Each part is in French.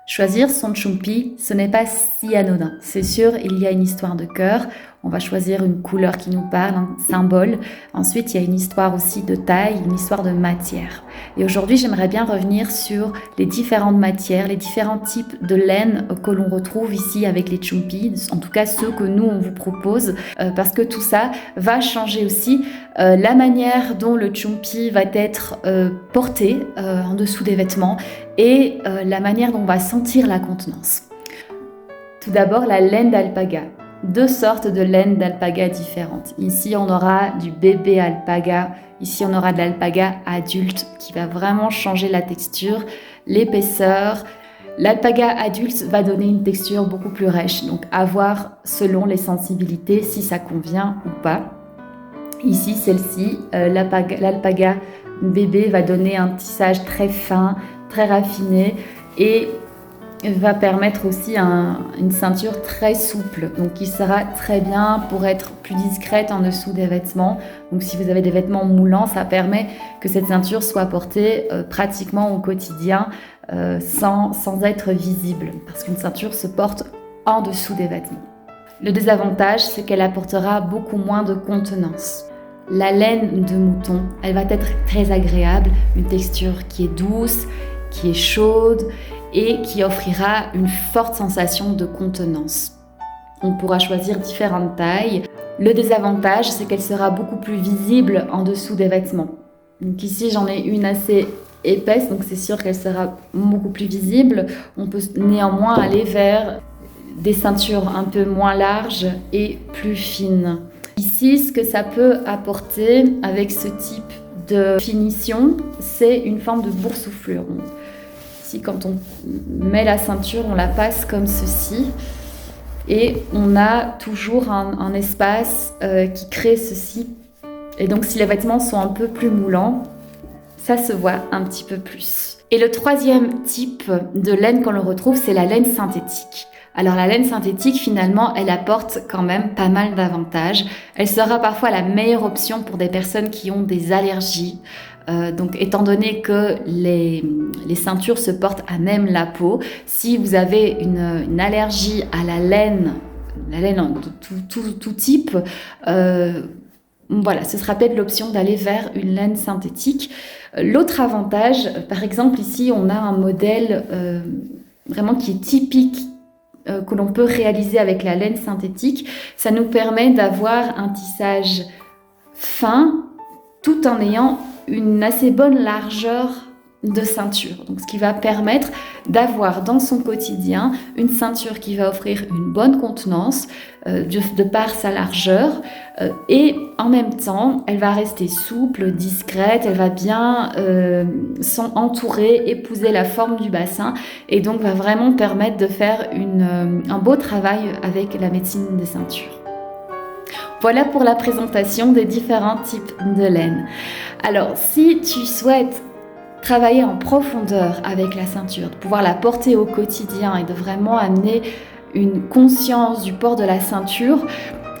Choisir son chumpi, ce n'est pas si anodin. C'est sûr, il y a une histoire de cœur. On va choisir une couleur qui nous parle, un symbole. Ensuite, il y a une histoire aussi de taille, une histoire de matière. Et aujourd'hui, j'aimerais bien revenir sur les différentes matières, les différents types de laine que l'on retrouve ici avec les chumpis, en tout cas ceux que nous, on vous propose, parce que tout ça va changer aussi la manière dont le chumpi va être porté en dessous des vêtements et la manière dont on va sentir la contenance. Tout d'abord, la laine d'alpaga. Deux sortes de laine d'alpaga différentes. Ici, on aura du bébé alpaga. Ici, on aura de l'alpaga adulte qui va vraiment changer la texture, l'épaisseur. L'alpaga adulte va donner une texture beaucoup plus rêche. Donc, à voir selon les sensibilités si ça convient ou pas. Ici, celle-ci, l'alpaga bébé va donner un tissage très fin, très raffiné et va permettre aussi une ceinture très souple, donc qui sera très bien pour être plus discrète en dessous des vêtements. Donc si vous avez des vêtements moulants, ça permet que cette ceinture soit portée pratiquement au quotidien sans être visible, parce qu'une ceinture se porte en dessous des vêtements. Le désavantage, c'est qu'elle apportera beaucoup moins de contenance. La laine de mouton, elle va être très agréable, une texture qui est douce, qui est chaude et qui offrira une forte sensation de contenance. On pourra choisir différentes tailles. Le désavantage, c'est qu'elle sera beaucoup plus visible en dessous des vêtements. Donc ici, j'en ai une assez épaisse, donc c'est sûr qu'elle sera beaucoup plus visible. On peut néanmoins aller vers des ceintures un peu moins larges et plus fines. Ici, ce que ça peut apporter avec ce type de finition, c'est une forme de boursouflure. Ici, quand on met la ceinture, on la passe comme ceci et on a toujours un espace qui crée ceci. Et donc, si les vêtements sont un peu plus moulants, ça se voit un petit peu plus. Et le troisième type de laine qu'on retrouve, c'est la laine synthétique. Alors la laine synthétique, finalement, elle apporte quand même pas mal d'avantages. Elle sera parfois la meilleure option pour des personnes qui ont des allergies. Donc étant donné que les ceintures se portent à même la peau, si vous avez une allergie à la laine de tout type, voilà, ce sera peut-être l'option d'aller vers une laine synthétique. L'autre avantage, par exemple ici, on a un modèle vraiment qui est typique que l'on peut réaliser avec la laine synthétique. Ça nous permet d'avoir un tissage fin tout en ayant une assez bonne largeur de ceinture. Donc, ce qui va permettre d'avoir dans son quotidien une ceinture qui va offrir une bonne contenance de par sa largeur et en même temps, elle va rester souple, discrète, elle va bien s'entourer, épouser la forme du bassin et donc va vraiment permettre de faire un beau travail avec la médecine des ceintures. Voilà pour la présentation des différents types de laine. Alors, si tu souhaites travailler en profondeur avec la ceinture, de pouvoir la porter au quotidien et de vraiment amener une conscience du port de la ceinture,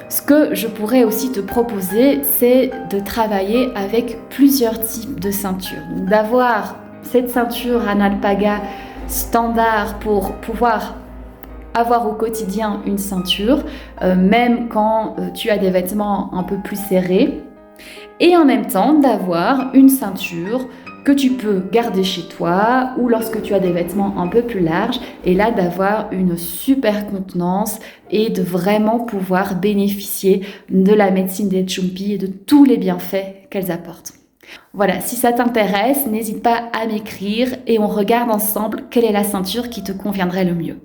ce que je pourrais aussi te proposer, c'est de travailler avec plusieurs types de ceintures. Donc, d'avoir cette ceinture en alpaga standard pour pouvoir avoir au quotidien une ceinture, même quand tu as des vêtements un peu plus serrés, et en même temps d'avoir une ceinture que tu peux garder chez toi ou lorsque tu as des vêtements un peu plus larges, et là d'avoir une super contenance et de vraiment pouvoir bénéficier de la médecine des chumpis et de tous les bienfaits qu'elles apportent. Voilà, si ça t'intéresse, n'hésite pas à m'écrire et on regarde ensemble quelle est la ceinture qui te conviendrait le mieux.